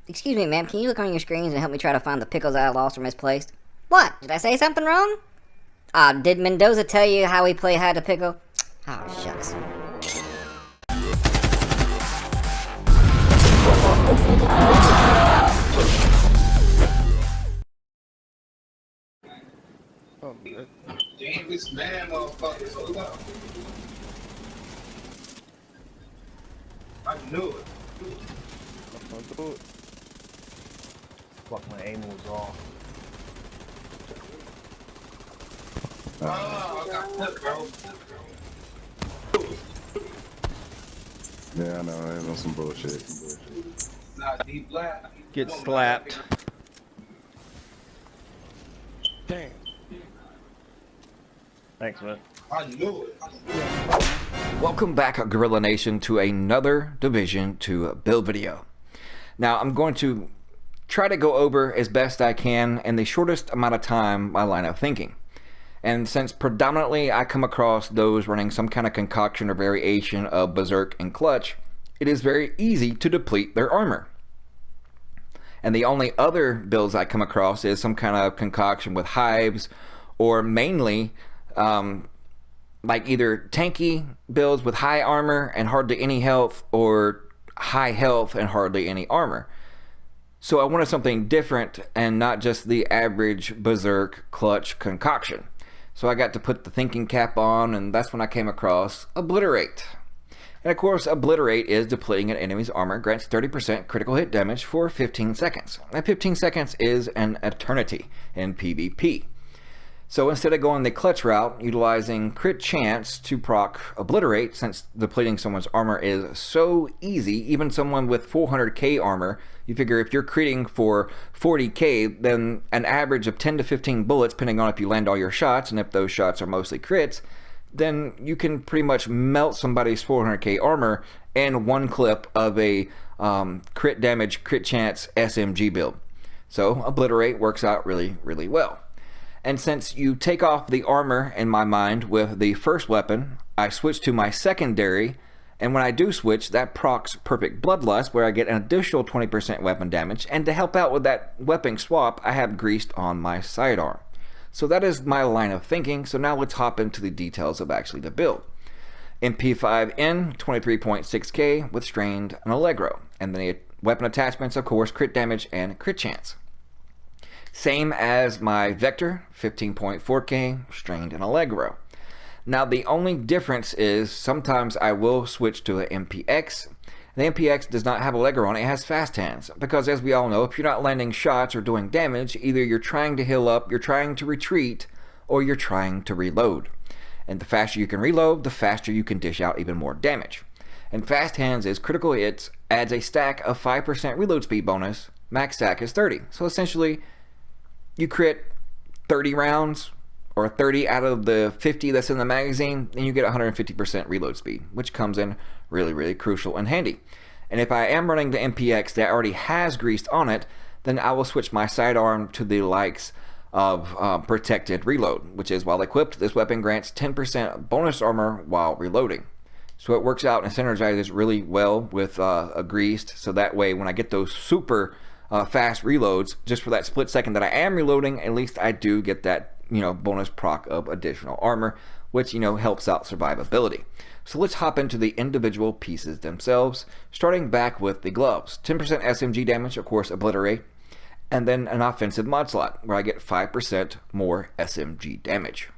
Excuse me, ma'am, can you look on your screens and help me try to find the pickles I lost or misplaced? What? Did I say something wrong? Did Mendoza tell you how we play hide to pickle? Oh, shucks. Oh, man. Damn, this man, motherfuckers. Hold up. I knew it. Don't do it. Fuck, my aim was off. Oh, I got flipped, bro. Yeah, I know. It's on some bullshit. Nah, deep black. Get slapped. Damn. Thanks, man. I knew it. Welcome back, Gorilla Nation, to another Division 2 build video. Now, I'm going to try to go over as best I can in the shortest amount of time my line of thinking. And since predominantly I come across those running some kind of concoction or variation of Berserk and Clutch, it is very easy to deplete their armor. And the only other builds I come across is some kind of concoction with hives, or mainly like either tanky builds with high armor and hardly any health, or high health and hardly any armor. So I wanted something different and not just the average Berserk Clutch concoction. So I got to put the thinking cap on, and that's when I came across Obliterate. And of course, Obliterate is depleting an enemy's armor, grants 30% critical hit damage for 15 seconds. And 15 seconds is an eternity in PvP. So instead of going the clutch route, utilizing crit chance to proc Obliterate, since depleting someone's armor is so easy, even someone with 400k armor, you figure if you're critting for 40k, then an average of 10 to 15 bullets, depending on if you land all your shots, and if those shots are mostly crits, then you can pretty much melt somebody's 400k armor in one clip of a crit damage, crit chance SMG build. So Obliterate works out really, really well. And since you take off the armor, in my mind, with the first weapon, I switch to my secondary, and when I do switch, that procs Perfect Bloodlust, where I get an additional 20% weapon damage, and to help out with that weapon swap, I have Greased on my sidearm. So that is my line of thinking, so now let's hop into the details of actually the build. MP5N, 23.6k with Strained and Allegro, and the weapon attachments, of course, crit damage and crit chance. Same as my Vector, 15.4k, Strained and Allegro. Now the only difference is sometimes I will switch to an MPX. The MPX does not have Allegro on it, it has fast hands. Because as we all know, if you're not landing shots or doing damage, either you're trying to heal up, you're trying to retreat, or you're trying to reload. And the faster you can reload, the faster you can dish out even more damage. And fast hands is critical hits, adds a stack of 5% reload speed bonus, max stack is 30. So essentially, you crit 30 rounds, or 30 out of the 50 that's in the magazine, and you get 150% reload speed, which comes in really, really crucial and handy. And if I am running the MPX that already has Greased on it, then I will switch my sidearm to the likes of Protected Reload, which is, while equipped, this weapon grants 10% bonus armor while reloading. So it works out and synergizes really well with a Greased, so that way when I get those super fast reloads, just for that split second that I am reloading, at least I do get that, bonus proc of additional armor, which, helps out survivability. So let's hop into the individual pieces themselves, starting back with the gloves. 10% SMG damage, of course, Obliterate, and then an offensive mod slot, where I get 5% more SMG damage.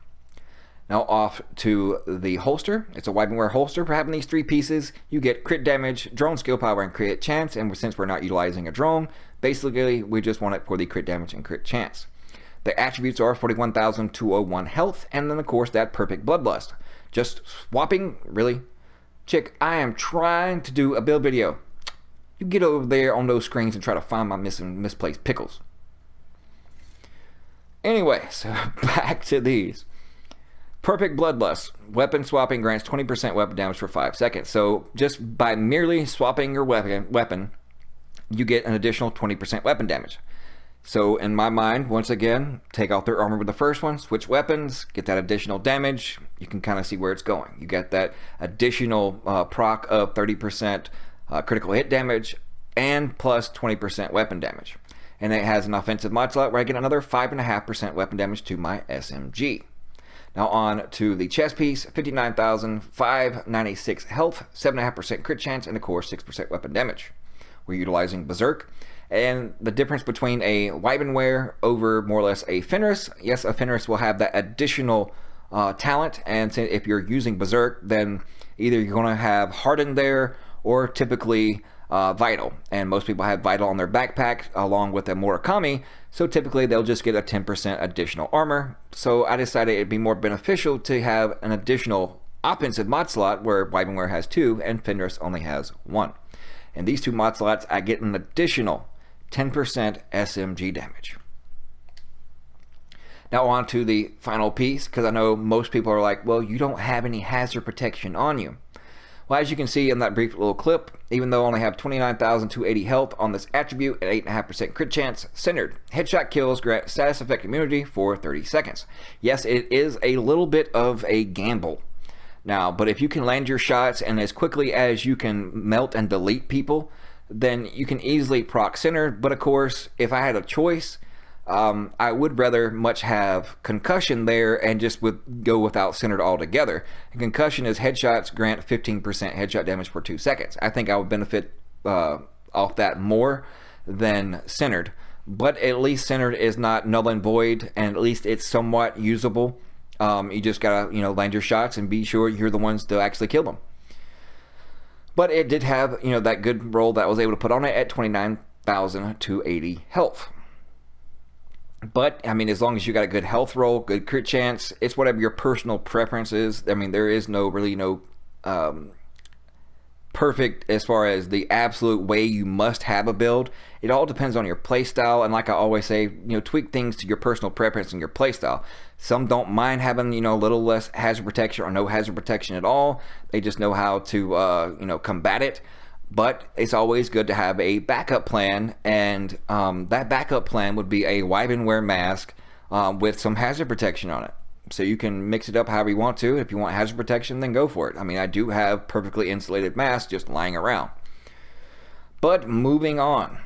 Now off to the holster. It's a wipe and wear holster. For having these three pieces, you get crit damage, drone skill power, and crit chance. And since we're not utilizing a drone, basically we just want it for the crit damage and crit chance. The attributes are 41,201 health, and then of course that Perfect Bloodlust. Just swapping, really? Chick, I am trying to do a build video. You get over there on those screens and try to find my misplaced pickles. Anyway, so back to these. Perfect Bloodlust. Weapon swapping grants 20% weapon damage for 5 seconds. So just by merely swapping your weapon, you get an additional 20% weapon damage. So in my mind, once again, take out their armor with the first one, switch weapons, get that additional damage. You can kind of see where it's going. You get that additional proc of 30% critical hit damage, and plus 20% weapon damage. And it has an offensive mod slot where I get another 5.5% weapon damage to my SMG. Now on to the chest piece, 59,596 health, 7.5% crit chance, and of course 6% weapon damage. We're utilizing Berserk. And the difference between a Wyvernware over more or less a Fenris, yes, a Fenris will have that additional talent, and if you're using Berserk, then either you're going to have Hardened there, or typically Vital. And most people have Vital on their backpack along with a Murakami, so typically they'll just get a 10% additional armor. So I decided it'd be more beneficial to have an additional offensive mod slot where Wyvernware has 2 and Fenris only has 1. And these 2 mod slots, I get an additional 10% SMG damage. Now on to the final piece, because I know most people are like, well, you don't have any hazard protection on you. Well, as you can see in that brief little clip, even though I only have 29,280 health on this attribute at 8.5% crit chance, centered, headshot kills grant status effect immunity for 30 seconds. Yes, it is a little bit of a gamble. Now, but if you can land your shots and as quickly as you can melt and delete people, then you can easily proc centered. But of course, if I had a choice, I would rather much have concussion there and just go without centered altogether. And concussion is headshots grant 15% headshot damage for 2 seconds. I think I would benefit off that more than centered, but at least centered is not null and void, and at least it's somewhat usable. You just gotta land your shots and be sure you're the ones to actually kill them. But it did have that good roll that I was able to put on it at 29,280 health. But I mean, as long as you got a good health roll, good crit chance, it's whatever your personal preference is. I mean, there is really no perfect as far as the absolute way you must have a build. It all depends on your playstyle, and like I always say, tweak things to your personal preference and your playstyle. Some don't mind having a little less hazard protection or no hazard protection at all. They just know how to combat it. But it's always good to have a backup plan, and that backup plan would be a Wyvernware mask with some hazard protection on it. So you can mix it up however you want to. If you want hazard protection, then go for it. I mean, I do have perfectly insulated masks just lying around. But moving on.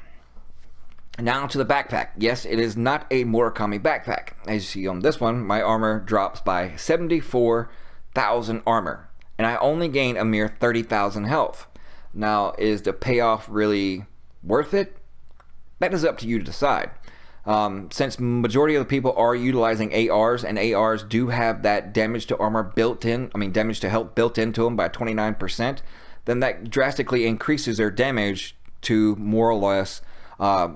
Now to the backpack. Yes, it is not a Murakami backpack. As you see on this one, my armor drops by 74,000 armor, and I only gain a mere 30,000 health. Now, is the payoff really worth it? That is up to you to decide. Since majority of the people are utilizing ARs, and ARs do have that damage to armor built in, damage to health built into them by 29%, then that drastically increases their damage to more or less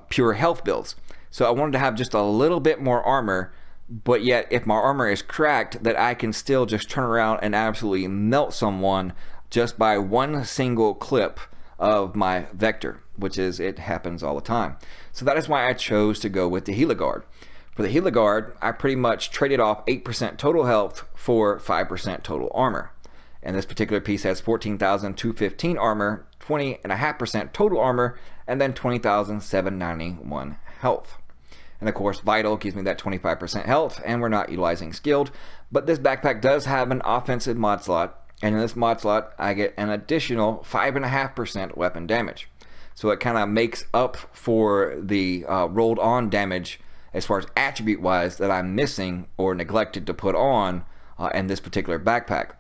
pure health builds. So I wanted to have just a little bit more armor, but yet if my armor is cracked, that I can still just turn around and absolutely melt someone just by one single clip of my vector, which is, it happens all the time. So that is why I chose to go with the Heliguard. For the Heliguard, I pretty much traded off 8% total health for 5% total armor. And this particular piece has 14,215 armor, 20.5% total armor, and then 20,791 health. And of course, Vital gives me that 25% health, and we're not utilizing Skilled. But this backpack does have an offensive mod slot, and in this mod slot, I get an additional 5.5% weapon damage. So it kind of makes up for the rolled on damage as far as attribute wise that I'm missing or neglected to put on in this particular backpack.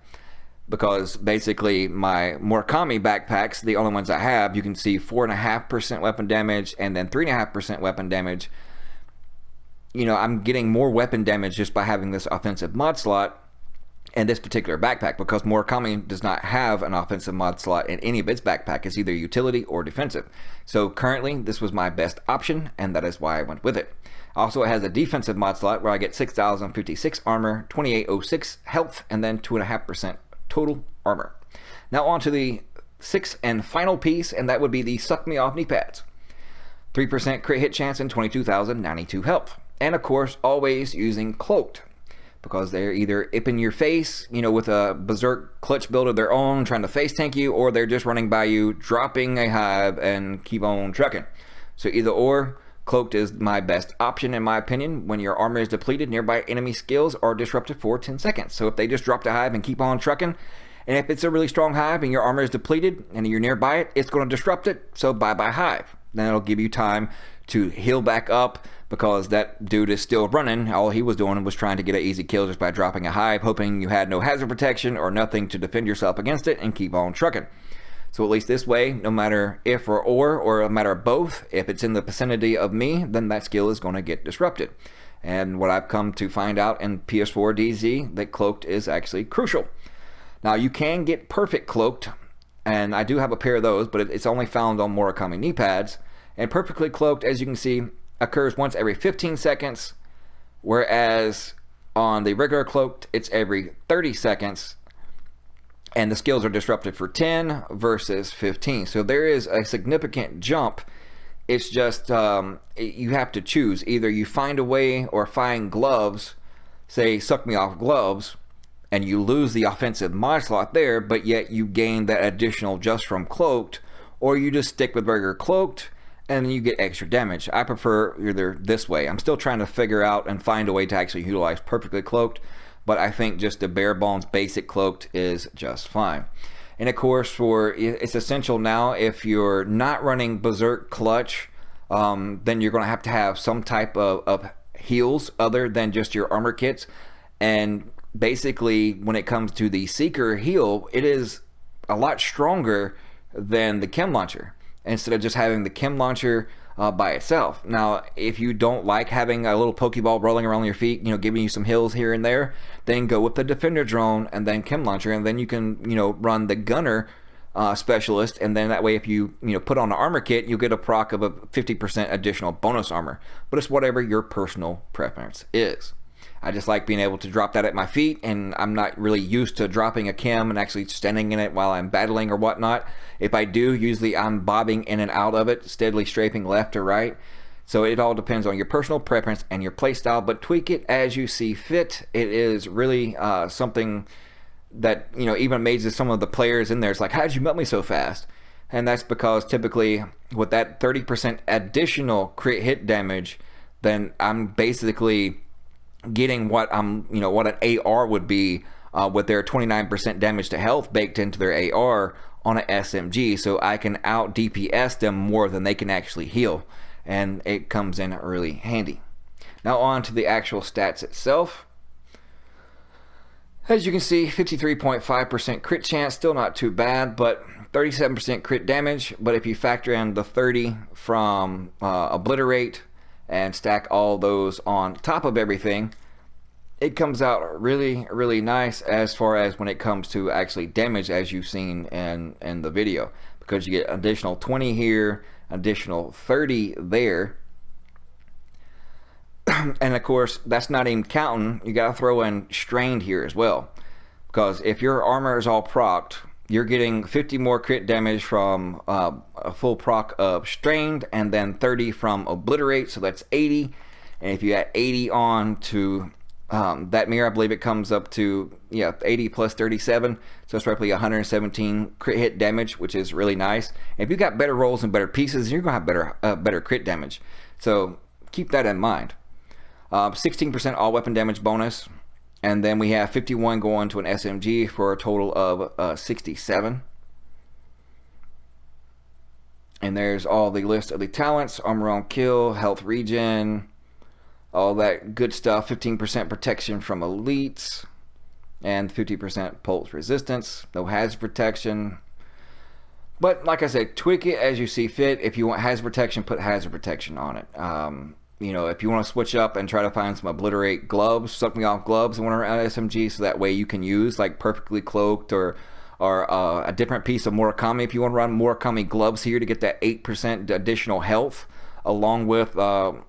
Because basically my Murakami backpacks, the only ones I have, you can see 4.5% weapon damage and then 3.5% weapon damage. I'm getting more weapon damage just by having this offensive mod slot in this particular backpack, because Murakami does not have an offensive mod slot in any of its backpack. It's either utility or defensive. So currently this was my best option, and that is why I went with it. Also, it has a defensive mod slot where I get 6,056 armor, 2,806 health, and then 2.5% total armor. Now on to the sixth and final piece, and that would be the Suck Me Off Kneepads. 3% crit hit chance and 22,092 health. And of course, always using cloaked, because they're either in your face, with a berserk clutch build of their own, trying to face tank you, or they're just running by you, dropping a hive, and keep on trucking. So either or, cloaked is my best option in my opinion when your armor is depleted, nearby enemy skills are disrupted for 10 seconds. So if they just drop the hive and keep on trucking, And if it's a really strong hive and your armor is depleted and you're nearby it, it's going to disrupt it. So bye-bye hive. Then it'll give you time to heal back up, because that dude is still running. All he was doing was trying to get an easy kill just by dropping a hive, hoping you had no hazard protection or nothing to defend yourself against it, and keep on trucking. So at least this way, no matter if or a matter of both, if it's in the vicinity of me, then that skill is going to get disrupted. And what I've come to find out in PS4 DZ, that cloaked is actually crucial. Now you can get perfect cloaked, and I do have a pair of those, but it's only found on Murakami Kneepads. And perfectly cloaked, as you can see, occurs once every 15 seconds, whereas on the regular cloaked, it's every 30 seconds. And the skills are disrupted for 10 versus 15. So there is a significant jump. It's just you have to choose. Either you find a way or find gloves, say suck me off gloves, and you lose the offensive mod slot there, but yet you gain that additional just from cloaked, or you just stick with regular cloaked and you get extra damage. I prefer either this way. I'm still trying to figure out and find a way to actually utilize perfectly cloaked, but I think just the bare bones basic cloaked is just fine. And of course, it's essential now, if you're not running Berserk Clutch, then you're going to have some type of heals other than just your armor kits. And basically, when it comes to the Seeker heal, it is a lot stronger than the Chem Launcher, instead of just having the Chem Launcher by itself. Now, if you don't like having a little Pokeball rolling around your feet, giving you some hills here and there, then go with the Defender Drone and then Chem Launcher, and then you can, run the Gunner Specialist, and then that way if you, put on an armor kit, you'll get a proc of a 50% additional bonus armor. But it's whatever your personal preference is. I just like being able to drop that at my feet, and I'm not really used to dropping a chem and actually standing in it while I'm battling or whatnot. If I do, usually I'm bobbing in and out of it, steadily strafing left or right. So it all depends on your personal preference and your playstyle, but tweak it as you see fit. It is really something that, even amazes some of the players in there. It's like, how'd you melt me so fast? And that's because typically with that 30% additional crit hit damage, then I'm basically getting what what an AR would be with their 29% damage to health baked into their AR on an SMG, so I can out DPS them more than they can actually heal, and it comes in really handy. Now on to the actual stats itself. As you can see, 53.5% crit chance, still not too bad, but 37% crit damage. But if you factor in the 30 from Obliterate and stack all those on top of everything, it comes out really, really nice as far as when it comes to actually damage, as you've seen in the video, because you get additional 20 here, additional 30 there. And of course, that's not even counting, you got to throw in strained here as well, because if your armor is all procced, you're getting 50 more crit damage from a full proc of strained, and then 30 from Obliterate, so that's 80. And if you add 80 on to that mirror, I believe it comes up to 80 plus 37, so it's roughly 117 crit hit damage, which is really nice. And if you got better rolls and better pieces, you're gonna have better crit damage, so keep that in mind. 16% all weapon damage bonus, and then we have 51 going to an SMG for a total of 67. And there's all the list of the talents: armor on kill, health regen, all that good stuff. 15% protection from elites, and 50% pulse resistance. No hazard protection. But like I said, tweak it as you see fit. If you want hazard protection, put hazard protection on it. If you want to switch up and try to find some Obliterate gloves, suck me off gloves and one around SMG, so that way you can use like perfectly cloaked or a different piece of Murakami. If you want to run Murakami gloves here to get that 8% additional health, along with a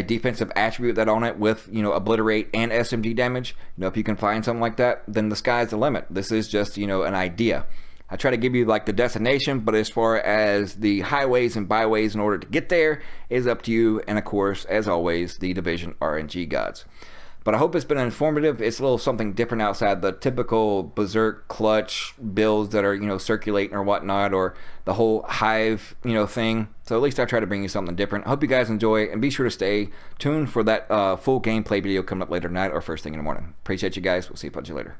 defensive attribute that on it with Obliterate and SMG damage, if you can find something like that, then the sky's the limit. This is just an idea. I try to give you like the destination, but as far as the highways and byways in order to get there is up to you, and of course, as always, the Division RNG gods. But I hope it's been informative. It's a little something different outside the typical Berserk Clutch builds that are circulating or whatnot, or the whole hive thing. So at least I try to bring you something different. I hope you guys enjoy, and be sure to stay tuned for that full gameplay video coming up later tonight or first thing in the morning. Appreciate you guys. We'll see you later.